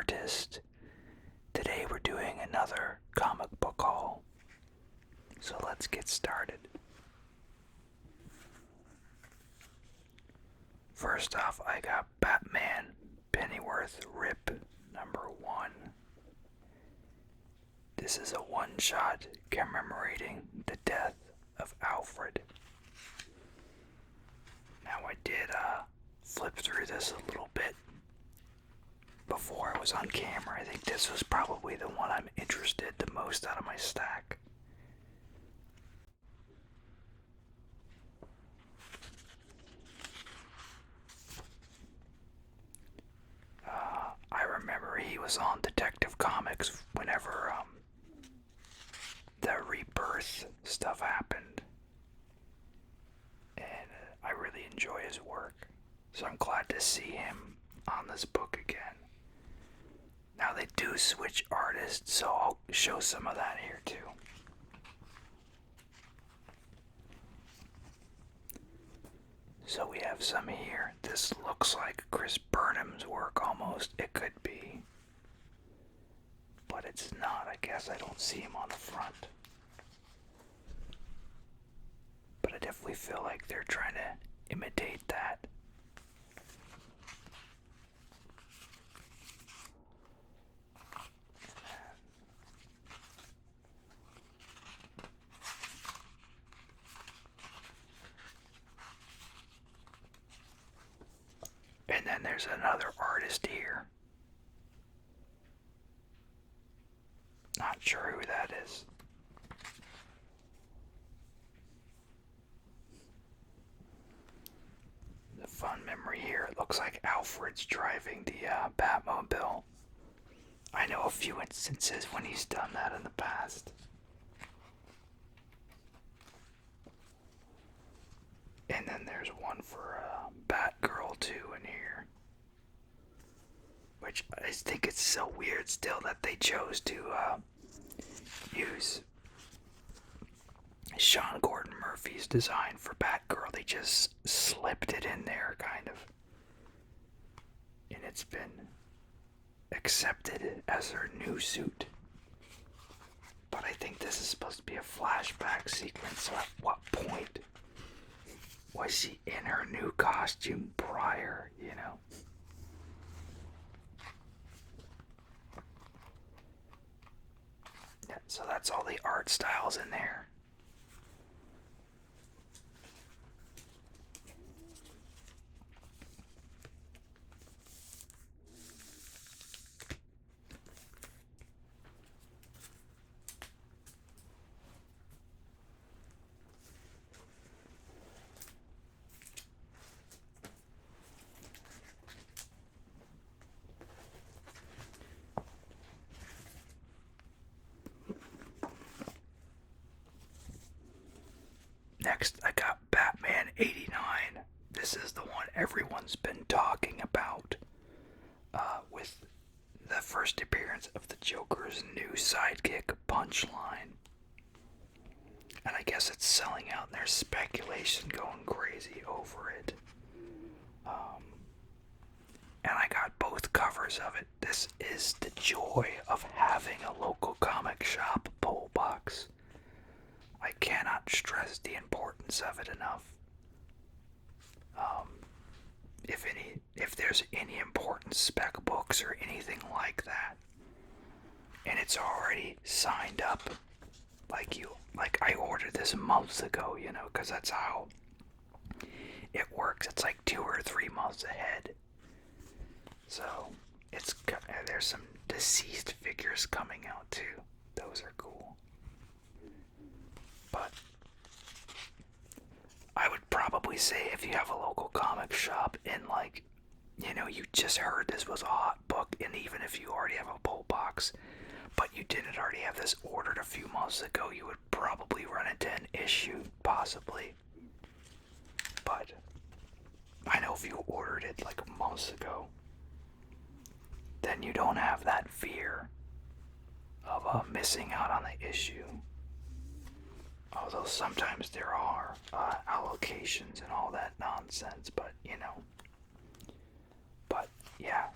artist. Today we're doing another comic book haul. So let's get started. First off, I got Batman Pennyworth Rip #1. This is a one-shot commemorating the death of Alfred. Now I did flip through this a little bit before I was on camera. I think this was probably the one I'm interested the most out of my stack. I remember he was on Detective Comics whenever the Rebirth stuff happened, and I really enjoy his work, so I'm glad to see him on this book again. Now they do switch artists, so I'll show some of that here too. So we have some here. This looks like Chris Burnham's work almost. It could be. But it's not. I guess I don't see him on the front. But I definitely feel like they're trying to imitate that. And then there's another artist here. Not sure who that is. The fun memory here. It looks like Alfred's driving the Batmobile. I know a few instances when he's done that in the past. And then there's one for Batgirl too in here. Which I think it's so weird still that they chose to use Sean Gordon Murphy's design for Batgirl. They just slipped it in there, kind of. And it's been accepted as her new suit. But I think this is supposed to be a flashback sequence, so at what point was she in her new costume prior, you know? Yeah, so that's all the art styles in there. Next, I got Batman 89. This is the one everyone's been talking about with the first appearance of the Joker's new sidekick, Punchline. And I guess it's selling out and there's speculation going crazy over it. And I got both covers of it. This is the joy of having a local comic shop pull box. I cannot stress the importance of it enough. If there's any important spec books or anything like that, and it's already signed up, like I ordered this months ago, you know, because that's how it works. It's like 2 or 3 months ahead. So there's some deceased figures coming out too. Those are cool. But I would probably say if you have a local comic shop and you just heard this was a hot book, and even if you already have a pull box, but you didn't already have this ordered a few months ago, you would probably run into an issue, possibly. But I know if you ordered it like months ago, then you don't have that fear of missing out on the issue. Although sometimes there are allocations and all that nonsense, but yeah,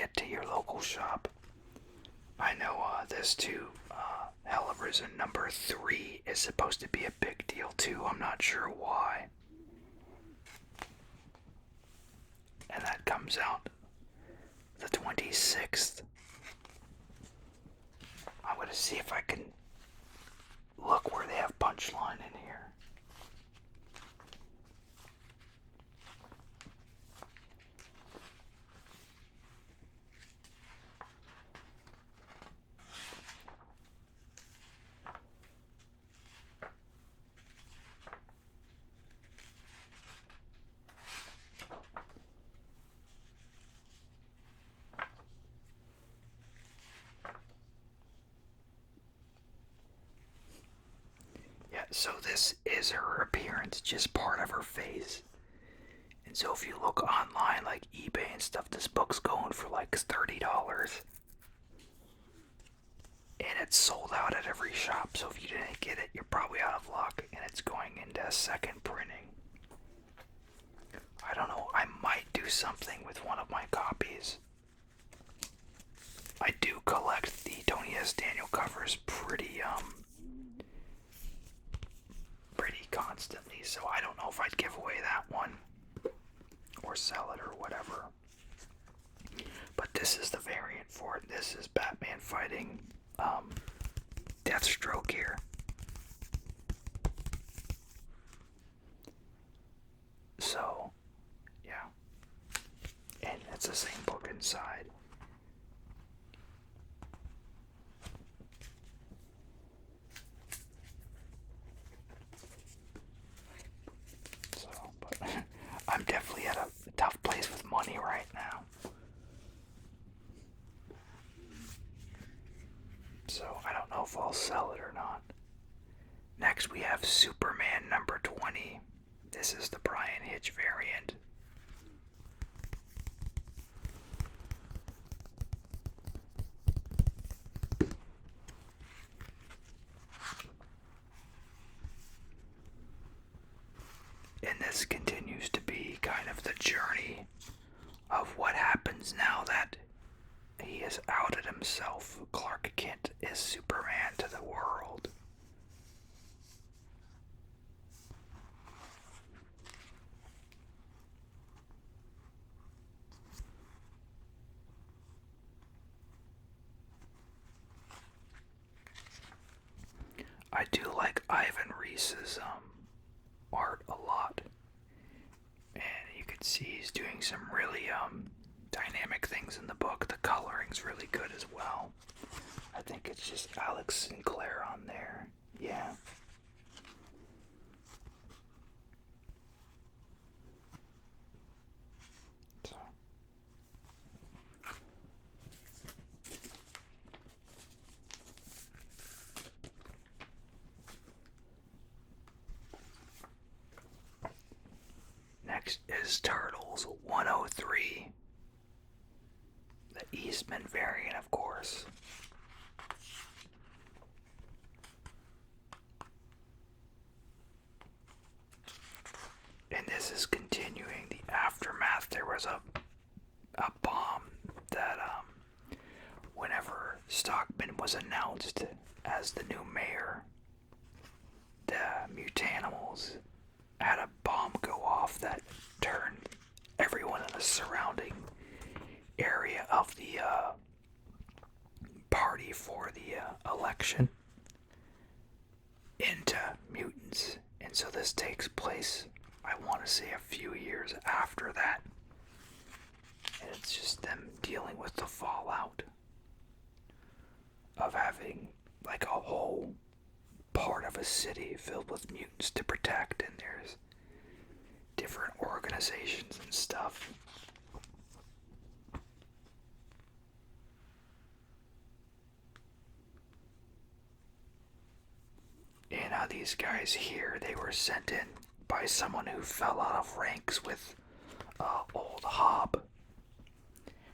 get to your local shop. I know this too. Hell of Risen number 3 is supposed to be a big deal too. I'm not sure why. And that comes out the 26th. I'm going to see if I can look where they have Punchline in here. So this is her appearance, just part of her face. And so if you look online, like eBay and stuff, this book's going for like $30. And it's sold out at every shop, so if you didn't get it, you're probably out of luck. And it's going into a second printing. I don't know, I might do something with one of my copies. I do collect the Tony S. Daniel covers pretty constantly, so I don't know if I'd give away that one or sell it or whatever. But this is the variant for it. This is Batman fighting Deathstroke here. So, yeah. And it's the same book inside. I'm definitely at a tough place with money right now. So I don't know if I'll sell it or not. Next we have Superman number 20. This is the Brian Hitch variant. And this continues to be kind of the journey of what happens now that he has outed himself. Clark Kent is Superman to the world. I do like Ivan Reis's art a lot, and you can see he's doing some really dynamic things in the book. The coloring's really good as well. I think it's just Alex Sinclair on there. Yeah. So. Next is Turtles 103. The Eastman variant, of course. And this is continuing the aftermath. There was a bomb that whenever Stockman was announced as the new mayor, the Mutanimals had a bomb go off that turned everyone in the surrounding area of the party for the election into mutants. And so this takes place, I want to say, a few years after that. And it's just them dealing with the fallout of having like a whole part of a city filled with mutants to protect, and there's different organizations and stuff. And these guys here, they were sent in by someone who fell out of ranks with old Hob.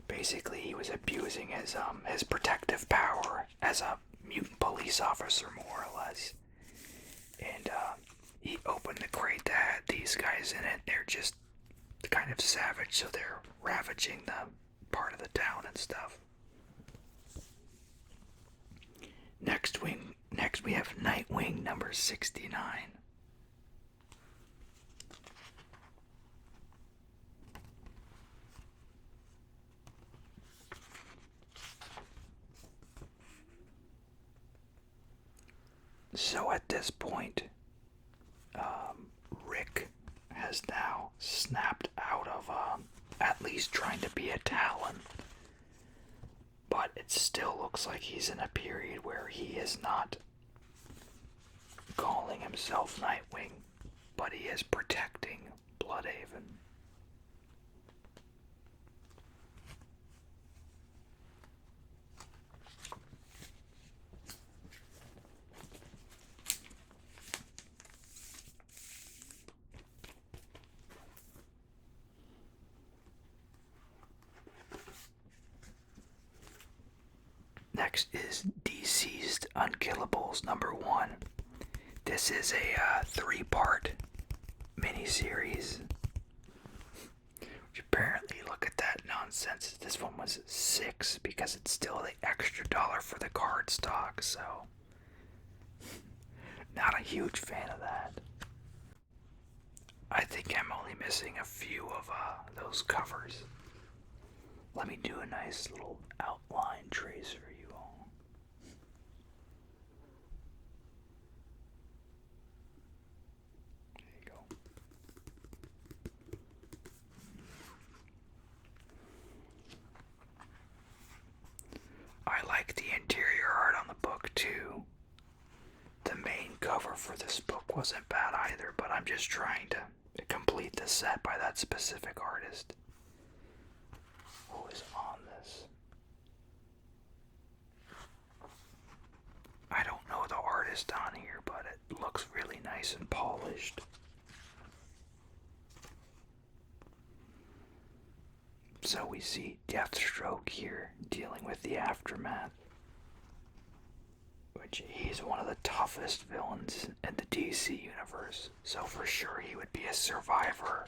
Basically, he was abusing his protective power as a mutant police officer, more or less. And he opened the crate that had these guys in it. They're just kind of savage, so they're ravaging the part of the town and stuff. Next we have Nightwing number 69. So at this point, Rick has now snapped out of at least trying to be a Talon. But it still looks like he's in a period where he is not calling himself Nightwing, but he is protecting Bloodhaven. Next is DC's Unkillables #1. This is a 3-part miniseries. Which apparently, look at that nonsense. This one was 6 because it's still the extra $1 for the card stock, so not a huge fan of that. I think I'm only missing a few of those covers. Let me do a nice little outline trace for you all. There you go. I like the interior art on the book too. The main cover for this book wasn't bad either, but I'm just trying to complete the set by that specific artist. Who is on this? I don't know the artist on here, but it looks really nice and polished. So we see Deathstroke here dealing with the aftermath, which he's one of the toughest villains in the DC universe, so for sure he would be a survivor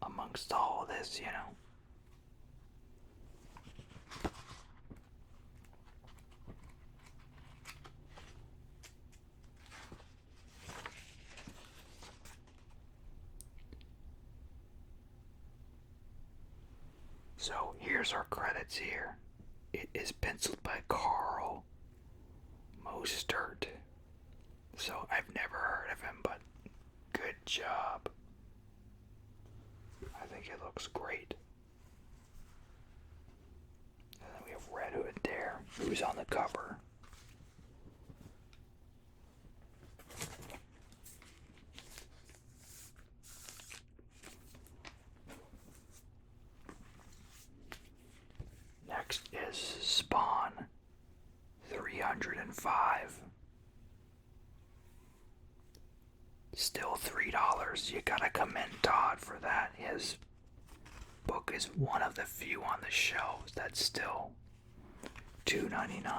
amongst all of this, you know. So here's our credits here. It is penciled by Carl Mostert. So I've never heard of him, but good job. I think it looks great. And then we have Red Hood there, who's on the cover. Next is Spawn 305. Still $3. You gotta commend Todd for that. His book is one of the few on the shelves that's still $2.99.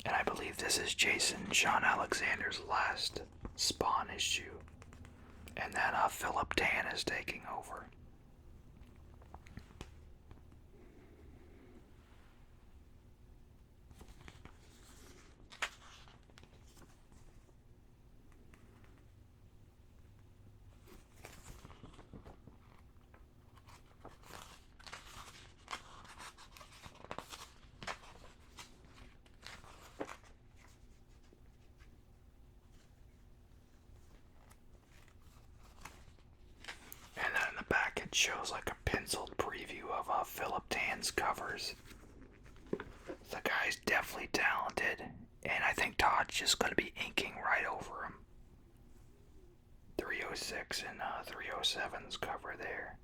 And I believe this is Sean Alexander's last Spawn issue. And then Philip Tan is taking over. Shows like a penciled preview of Philip Tan's covers. The guy's definitely talented, and I think Todd's just going to be inking right over him. 306 and 307's cover there.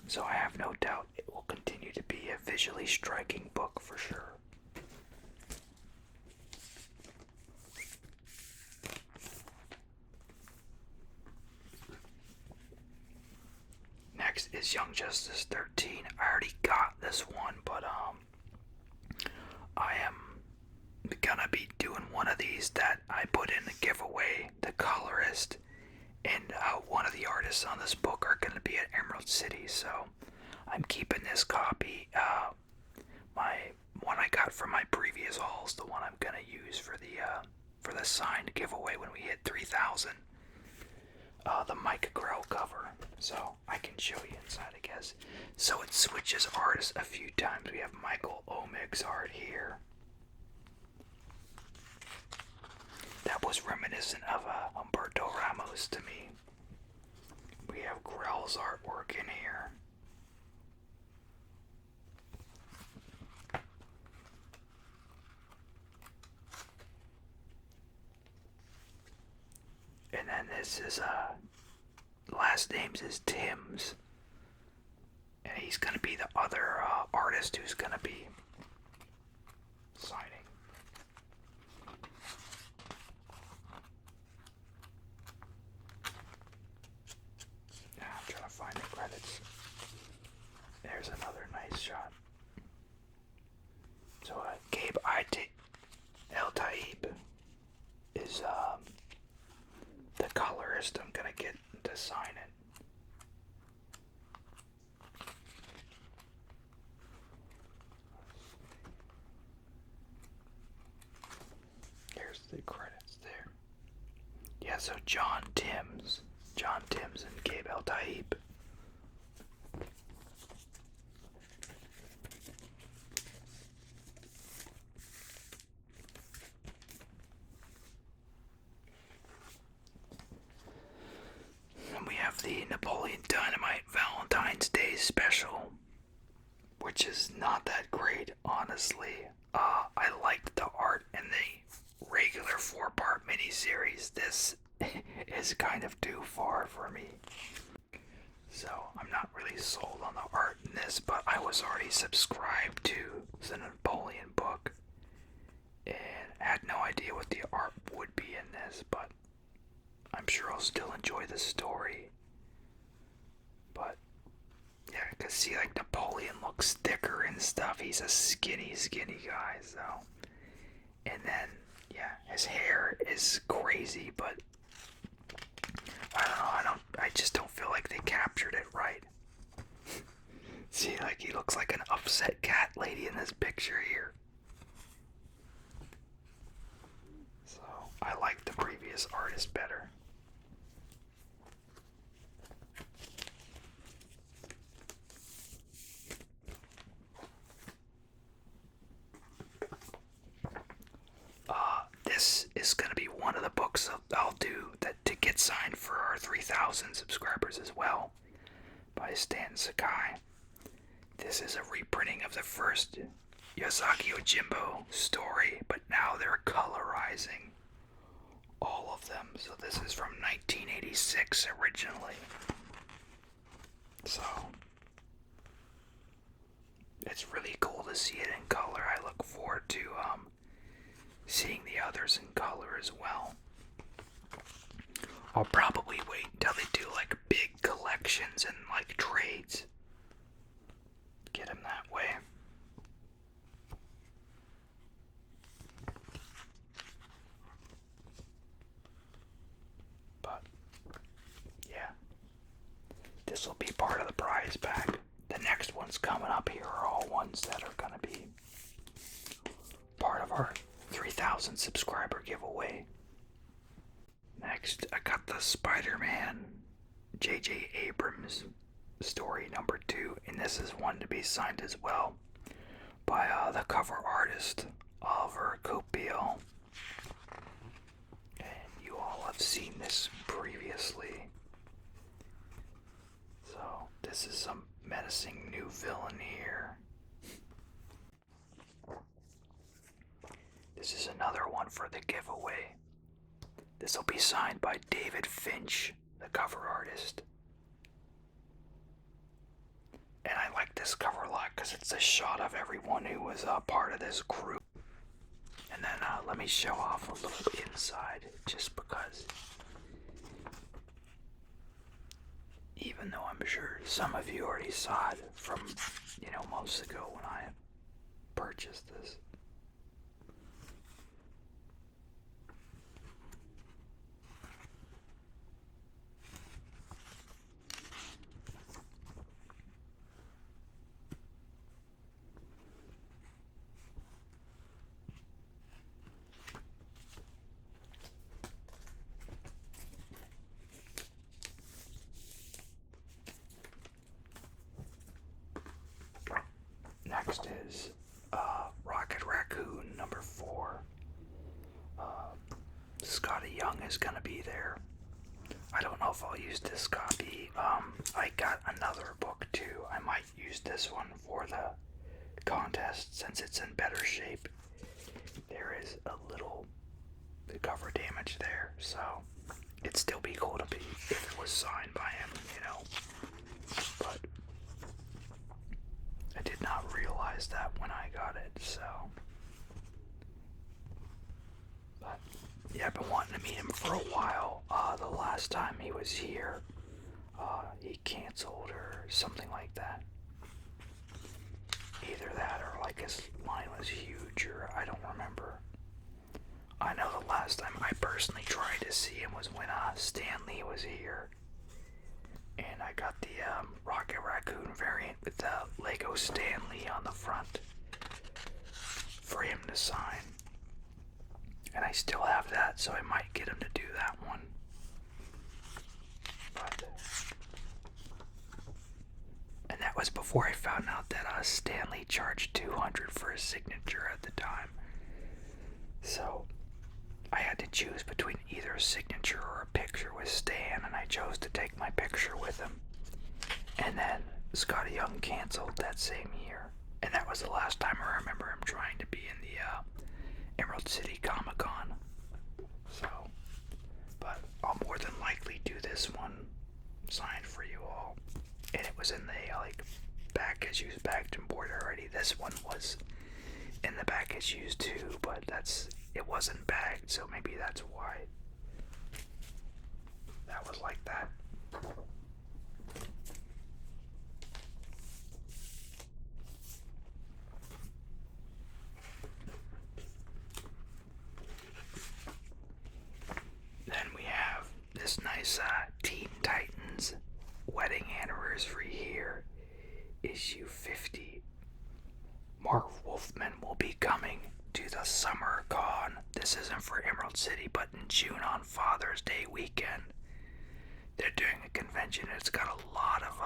So I have no doubt it will continue to be a visually striking book for sure. Next is Young Justice 13. I already got this one, but I am gonna be doing one of these that I put in the giveaway. The colorist and one of the artists on this book are gonna be at Emerald City, so I'm keeping this copy. My one I got from my previous hauls, the one I'm gonna use for the signed giveaway when we hit 3,000. The Mike Grell cover, so I can show you inside, I guess. So it switches artists a few times. We have Michael Omig's art here. That was reminiscent of Humberto Ramos to me. We have Grell's artwork in here. And then this is last names is Timms, and he's gonna be the other artist who's gonna be signing. Now I'm trying to find the credits. There's another nice shot. So Gabe El Taib is the colorist I'm gonna get to sign it. Here's the credits there. Yeah, so John Timms and Gabe El Taib. And we have the Napoleon Dynamite Valentine's Day special, which is not that great, honestly. I liked the art in the regular 4-part miniseries. This is kind of too far for me. So I'm not really sold on the art in this, but I was already subscribed to the Napoleon book and had no idea what the art would be in this, but I'm sure I'll still enjoy the story. But yeah, I can see like Napoleon looks thicker and stuff. He's a skinny guy, so. And then, yeah, his hair is crazy, but I don't know, I just don't feel like they captured it right. See, like he looks like an upset cat lady in this picture here. So, I like the previous artist better. This is going to be one of the books I'll do that to get signed for our 3,000 subscribers as well, by Stan Sakai. This is a reprinting of the first Yosaki Ojimbo story, but now they're colorizing all of them. So this is from 1986 originally. So it's really cool to see it in color. I look forward to seeing the others in color as well. I'll probably wait until they do like big collections and like trades. Get them that way. But yeah, this will be part of the prize pack. The next ones coming up here are all ones that are gonna be part of our 3,000 subscriber giveaway. Next, I got the Spider-Man J.J. Abrams story number 2, and this is one to be signed as well by the cover artist Oliver Copiel. And you all have seen this previously. So this is some menacing new villain here. This is another one for the giveaway. This will be signed by David Finch, the cover artist. And I like this cover a lot because it's a shot of everyone who was a part of this group. And then let me show off a little inside, just because Even though I'm sure some of you already saw it from, months ago when I purchased this. Next is Rocket Raccoon number 4. Scotty Young is gonna be there. I don't know if I'll use this copy. I got another book too. I might use this one for the contest since it's in better shape. There is a little cover damage there, so it'd still be cool to be if it was signed by him, But I did not realize that when I got it, so. But yeah, I've been wanting to meet him for a while. The last time he was here, he canceled or something like that. Either that or like his line was huge, or I don't remember. I know the last time I personally tried to see him was when Stan Lee was here. And I got the Rocket Raccoon variant with the Lego Stan Lee on the front for him to sign. And I still have that, so I might get him to do that one. And that was before I found out that Stan Lee charged $200 for a signature at the time. So I had to choose between either a signature or a picture with Stan, and I chose to take my picture with him. And then Scotty Young canceled that same year. And that was the last time I remember him trying to be in the Emerald City Comic Con. So, but I'll more than likely do this one signed for you all. And it was in the back issues bagged and board already. This one was in the back issues too, but it wasn't bagged, so maybe that's why that was like that. Then we have this nice Teen Titans wedding anniversary here, issue 50. Mark Wolfman will be coming to the Summer Con. This isn't for Emerald City, but in June on Father's Day weekend. They're doing a convention. It's got a lot of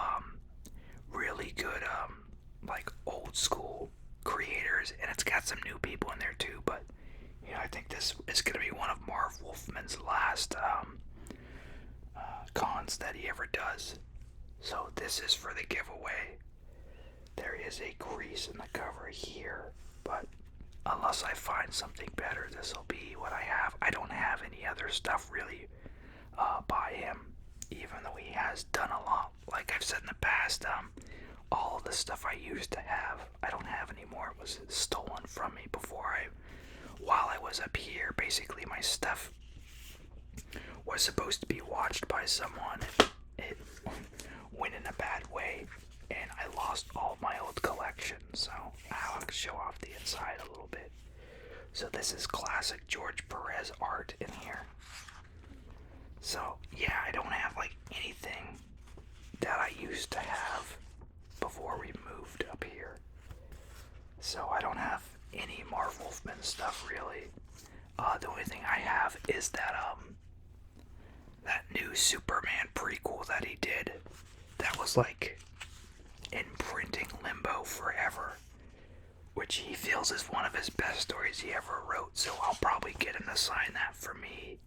really good old school creators, and it's got some new people in there too. But I think this is going to be one of Marv Wolfman's last cons that he ever does. So this is for the giveaway. There is a crease in the cover here, but unless I find something better, this will be what I have. I don't have any other stuff really by him, even though he has done a lot. Like I've said in the past, all of the stuff I used to have, I don't have anymore. It was stolen from me while I was up here. Basically, my stuff was supposed to be watched by someone. It went in a bad way, and I lost all of my old collection, so I'll show off the inside a little bit. So this is classic George Perez art in here. So yeah, I don't have anything that I used to have before we moved up here. So I don't have any Marv Wolfman stuff really. The only thing I have is that new Superman prequel that he did. That was in printing limbo forever, which he feels is one of his best stories he ever wrote. So I'll probably get him to sign that for me,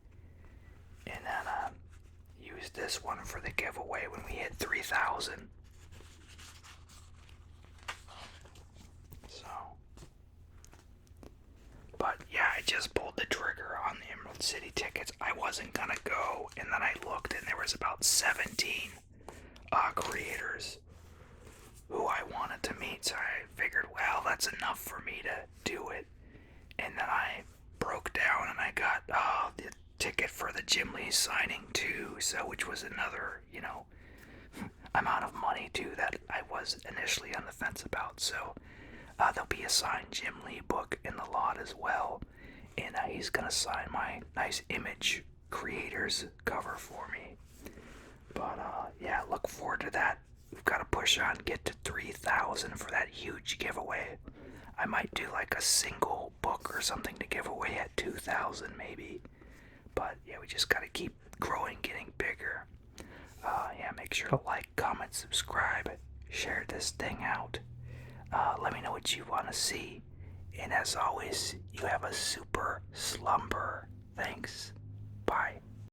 and then use this one for the giveaway when we hit 3,000. So, but yeah, I just pulled the trigger on the Emerald City tickets. I wasn't gonna go, and then I looked, and there was about 17 creators who I wanted to meet, so I figured, well, that's enough for me to do it. And then I broke down and I got the ticket for the Jim Lee signing too, so which was another, amount of money too that I was initially on the fence about. So there'll be a signed Jim Lee book in the lot as well, and he's gonna sign my nice Image Creators cover for me. But yeah, look forward to that. We've got to push on, get to 3,000 for that huge giveaway. I might do like a single book or something to give away at 2,000 maybe. But yeah, we just got to keep growing, getting bigger. Yeah, make sure to like, comment, subscribe, share this thing out. Let me know what you want to see. And as always, you have a super slumber. Thanks. Bye.